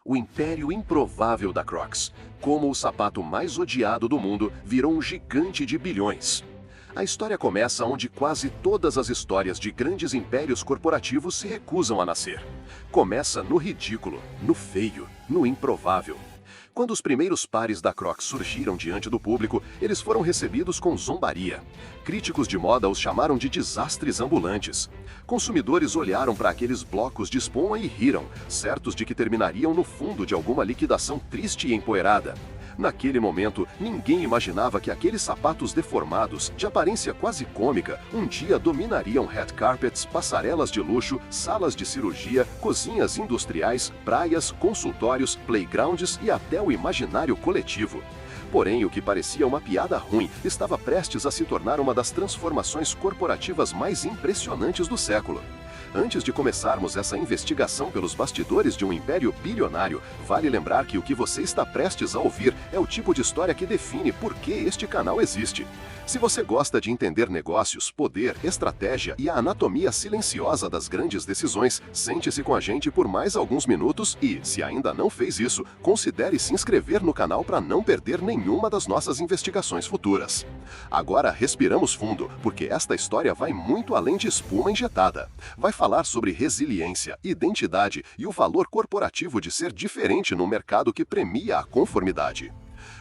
O império improvável da Crocs, como o sapato mais odiado do mundo, virou um gigante de bilhões. A história começa onde quase todas as histórias de grandes impérios corporativos se recusam a nascer. Começa no ridículo, no feio, no improvável. Quando os primeiros pares da Crocs surgiram diante do público, eles foram recebidos com zombaria. Críticos de moda os chamaram de desastres ambulantes. Consumidores olharam para aqueles blocos de espuma e riram, certos de que terminariam no fundo de alguma liquidação triste e empoeirada. Naquele momento, ninguém imaginava que aqueles sapatos deformados, de aparência quase cômica, um dia dominariam red carpets, passarelas de luxo, salas de cirurgia, cozinhas industriais, praias, consultórios, playgrounds e até o imaginário coletivo. Porém, o que parecia uma piada ruim estava prestes a se tornar uma das transformações corporativas mais impressionantes do século. Antes de começarmos essa investigação pelos bastidores de um império bilionário, vale lembrar que o que você está prestes a ouvir é o tipo de história que define por que este canal existe. Se você gosta de entender negócios, poder, estratégia e a anatomia silenciosa das grandes decisões, sente-se com a gente por mais alguns minutos e, se ainda não fez isso, considere se inscrever no canal para não perder nenhuma das nossas investigações futuras. Agora respiramos fundo, porque esta história vai muito além de espuma injetada. Vai falar sobre resiliência, identidade e o valor corporativo de ser diferente num mercado que premia a conformidade.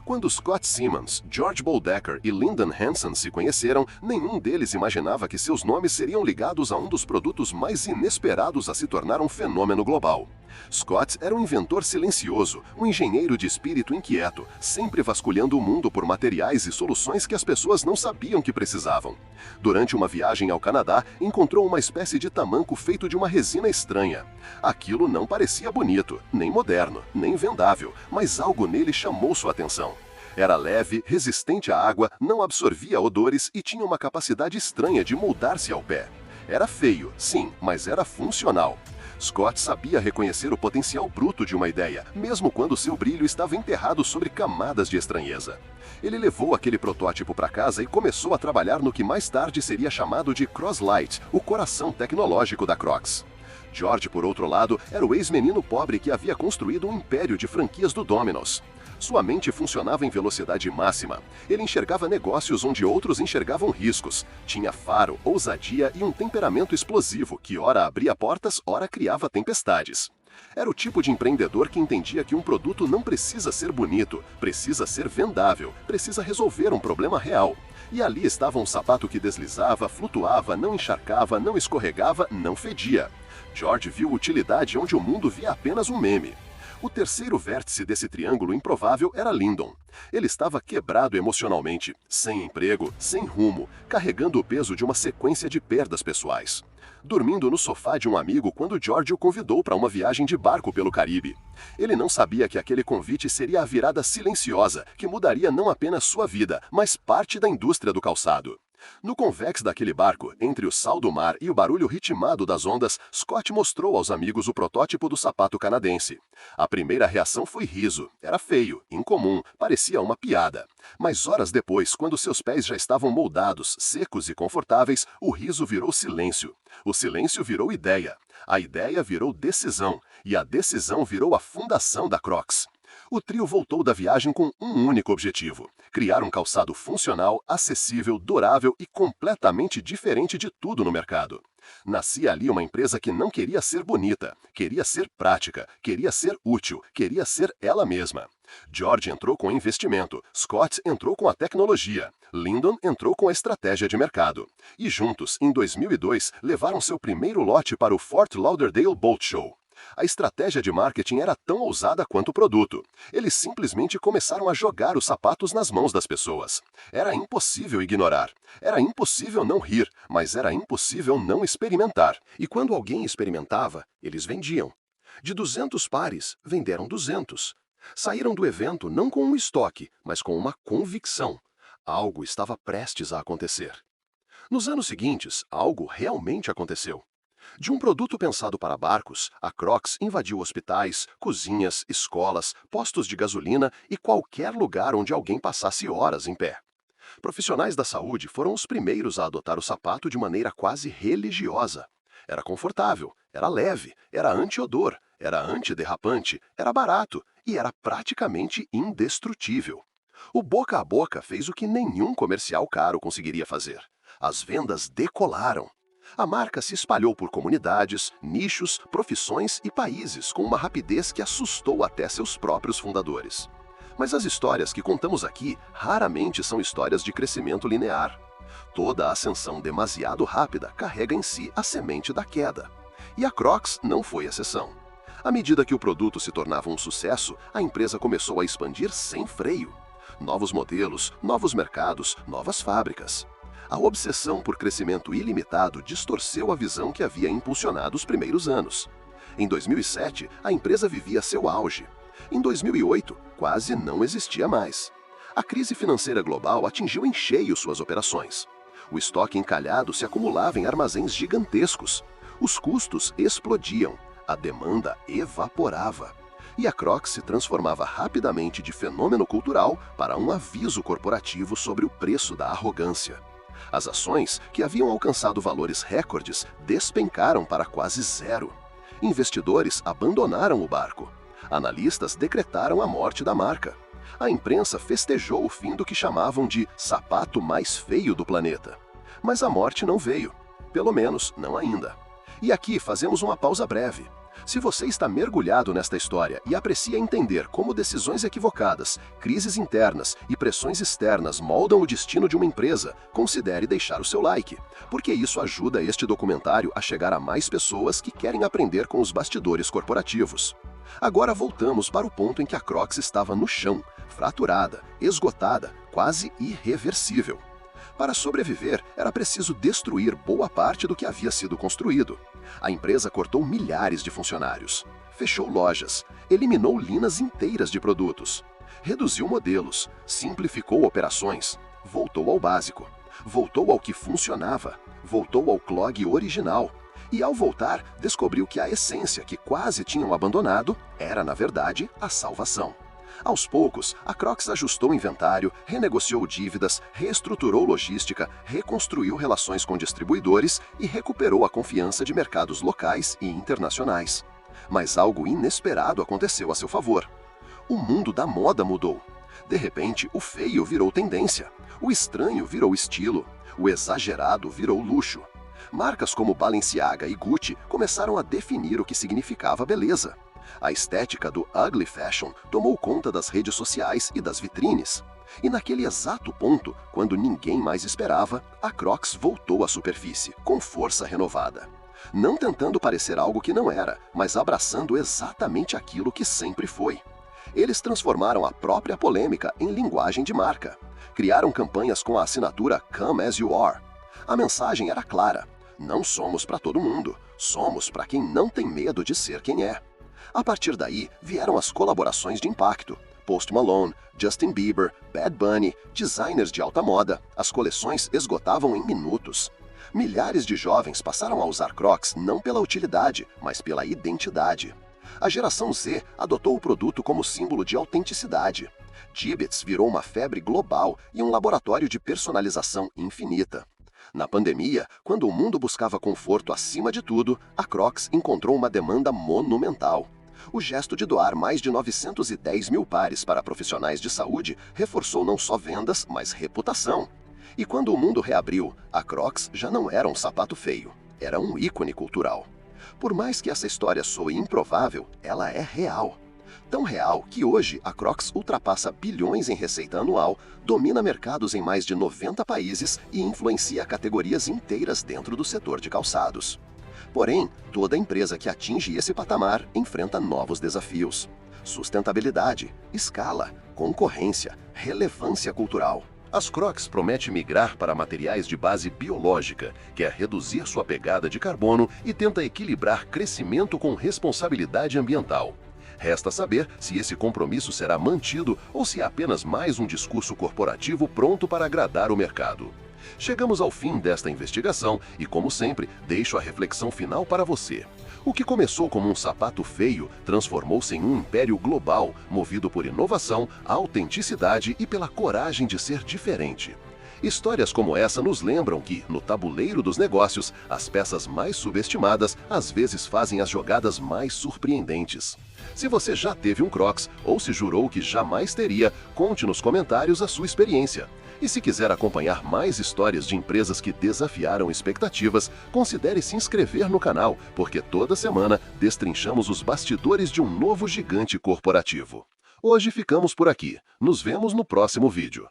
Quando Scott Simmons, George Boldacre e Lyndon Hanson se conheceram, nenhum deles imaginava que seus nomes seriam ligados a um dos produtos mais inesperados a se tornar um fenômeno global. Scott era um inventor silencioso, um engenheiro de espírito inquieto, sempre vasculhando o mundo por materiais e soluções que as pessoas não sabiam que precisavam. Durante uma viagem ao Canadá, encontrou uma espécie de tamanco feito de uma resina estranha. Aquilo não parecia bonito, nem moderno, nem vendável, mas algo nele chamou sua atenção. Era leve, resistente à água, não absorvia odores e tinha uma capacidade estranha de moldar-se ao pé. Era feio, sim, mas era funcional. Scott sabia reconhecer o potencial bruto de uma ideia, mesmo quando seu brilho estava enterrado sobre camadas de estranheza. Ele levou aquele protótipo para casa e começou a trabalhar no que mais tarde seria chamado de Croslite, o coração tecnológico da Crocs. George, por outro lado, era o ex-menino pobre que havia construído um império de franquias do Domino's. Sua mente funcionava em velocidade máxima. Ele enxergava negócios onde outros enxergavam riscos. Tinha faro, ousadia e um temperamento explosivo que ora abria portas, ora criava tempestades. Era o tipo de empreendedor que entendia que um produto não precisa ser bonito, precisa ser vendável, precisa resolver um problema real. E ali estava um sapato que deslizava, flutuava, não encharcava, não escorregava, não fedia. George viu utilidade onde o mundo via apenas um meme. O terceiro vértice desse triângulo improvável era Lyndon. Ele estava quebrado emocionalmente, sem emprego, sem rumo, carregando o peso de uma sequência de perdas pessoais. Dormindo no sofá de um amigo quando George o convidou para uma viagem de barco pelo Caribe. Ele não sabia que aquele convite seria a virada silenciosa, que mudaria não apenas sua vida, mas parte da indústria do calçado. No convés daquele barco, entre o sal do mar e o barulho ritmado das ondas, Scott mostrou aos amigos o protótipo do sapato canadense. A primeira reação foi riso. Era feio, incomum, parecia uma piada. Mas horas depois, quando seus pés já estavam moldados, secos e confortáveis, o riso virou silêncio. O silêncio virou ideia. A ideia virou decisão. E a decisão virou a fundação da Crocs. O trio voltou da viagem com um único objetivo: criar um calçado funcional, acessível, durável e completamente diferente de tudo no mercado. Nascia ali uma empresa que não queria ser bonita, queria ser prática, queria ser útil, queria ser ela mesma. George entrou com investimento, Scott entrou com a tecnologia, Lyndon entrou com a estratégia de mercado. E juntos, em 2002, levaram seu primeiro lote para o Fort Lauderdale Boat Show. A estratégia de marketing era tão ousada quanto o produto. Eles simplesmente começaram a jogar os sapatos nas mãos das pessoas. Era impossível ignorar. Era impossível não rir, mas era impossível não experimentar. E quando alguém experimentava, eles vendiam. De 200 pares, venderam 200. Saíram do evento não com um estoque, mas com uma convicção. Algo estava prestes a acontecer. Nos anos seguintes, algo realmente aconteceu. De um produto pensado para barcos, a Crocs invadiu hospitais, cozinhas, escolas, postos de gasolina e qualquer lugar onde alguém passasse horas em pé. Profissionais da saúde foram os primeiros a adotar o sapato de maneira quase religiosa. Era confortável, era leve, era anti-odor, era antiderrapante, era barato e era praticamente indestrutível. O boca a boca fez o que nenhum comercial caro conseguiria fazer. As vendas decolaram. A marca se espalhou por comunidades, nichos, profissões e países com uma rapidez que assustou até seus próprios fundadores. Mas as histórias que contamos aqui raramente são histórias de crescimento linear. Toda ascensão demasiado rápida carrega em si a semente da queda. E a Crocs não foi exceção. À medida que o produto se tornava um sucesso, a empresa começou a expandir sem freio. Novos modelos, novos mercados, novas fábricas. A obsessão por crescimento ilimitado distorceu a visão que havia impulsionado os primeiros anos. Em 2007, a empresa vivia seu auge. Em 2008, quase não existia mais. A crise financeira global atingiu em cheio suas operações. O estoque encalhado se acumulava em armazéns gigantescos. Os custos explodiam, a demanda evaporava. E a Crocs se transformava rapidamente de fenômeno cultural para um aviso corporativo sobre o preço da arrogância. As ações, que haviam alcançado valores recordes, despencaram para quase zero. Investidores abandonaram o barco. Analistas decretaram a morte da marca. A imprensa festejou o fim do que chamavam de sapato mais feio do planeta. Mas a morte não veio. Pelo menos, não ainda. E aqui fazemos uma pausa breve. Se você está mergulhado nesta história e aprecia entender como decisões equivocadas, crises internas e pressões externas moldam o destino de uma empresa, considere deixar o seu like, porque isso ajuda este documentário a chegar a mais pessoas que querem aprender com os bastidores corporativos. Agora voltamos para o ponto em que a Crocs estava no chão, fraturada, esgotada, quase irreversível. Para sobreviver, era preciso destruir boa parte do que havia sido construído. A empresa cortou milhares de funcionários, fechou lojas, eliminou linhas inteiras de produtos, reduziu modelos, simplificou operações, voltou ao básico, voltou ao que funcionava, voltou ao clog original. E ao voltar, descobriu que a essência que quase tinham abandonado era, na verdade, a salvação. Aos poucos, a Crocs ajustou o inventário, renegociou dívidas, reestruturou logística, reconstruiu relações com distribuidores e recuperou a confiança de mercados locais e internacionais. Mas algo inesperado aconteceu a seu favor. O mundo da moda mudou. De repente, o feio virou tendência, o estranho virou estilo, o exagerado virou luxo. Marcas como Balenciaga e Gucci começaram a definir o que significava beleza. A estética do ugly fashion tomou conta das redes sociais e das vitrines. E naquele exato ponto, quando ninguém mais esperava, a Crocs voltou à superfície, com força renovada. Não tentando parecer algo que não era, mas abraçando exatamente aquilo que sempre foi. Eles transformaram a própria polêmica em linguagem de marca. Criaram campanhas com a assinatura Come As You Are. A mensagem era clara: não somos para todo mundo, somos para quem não tem medo de ser quem é. A partir daí, vieram as colaborações de impacto. Post Malone, Justin Bieber, Bad Bunny, designers de alta moda. As coleções esgotavam em minutos. Milhares de jovens passaram a usar Crocs não pela utilidade, mas pela identidade. A geração Z adotou o produto como símbolo de autenticidade. Jibbitz virou uma febre global e um laboratório de personalização infinita. Na pandemia, quando o mundo buscava conforto acima de tudo, a Crocs encontrou uma demanda monumental. O gesto de doar mais de 910 mil pares para profissionais de saúde reforçou não só vendas, mas reputação. E quando o mundo reabriu, a Crocs já não era um sapato feio, era um ícone cultural. Por mais que essa história soe improvável, ela é real. Tão real que hoje a Crocs ultrapassa bilhões em receita anual, domina mercados em mais de 90 países e influencia categorias inteiras dentro do setor de calçados. Porém, toda empresa que atinge esse patamar enfrenta novos desafios: sustentabilidade, escala, concorrência, relevância cultural. As Crocs prometem migrar para materiais de base biológica, que é reduzir sua pegada de carbono e tenta equilibrar crescimento com responsabilidade ambiental. Resta saber se esse compromisso será mantido ou se é apenas mais um discurso corporativo pronto para agradar o mercado. Chegamos ao fim desta investigação e, como sempre, deixo a reflexão final para você. O que começou como um sapato feio transformou-se em um império global, movido por inovação, autenticidade e pela coragem de ser diferente. Histórias como essa nos lembram que, no tabuleiro dos negócios, as peças mais subestimadas às vezes fazem as jogadas mais surpreendentes. Se você já teve um Crocs ou se jurou que jamais teria, conte nos comentários a sua experiência. E se quiser acompanhar mais histórias de empresas que desafiaram expectativas, considere se inscrever no canal, porque toda semana destrinchamos os bastidores de um novo gigante corporativo. Hoje ficamos por aqui. Nos vemos no próximo vídeo.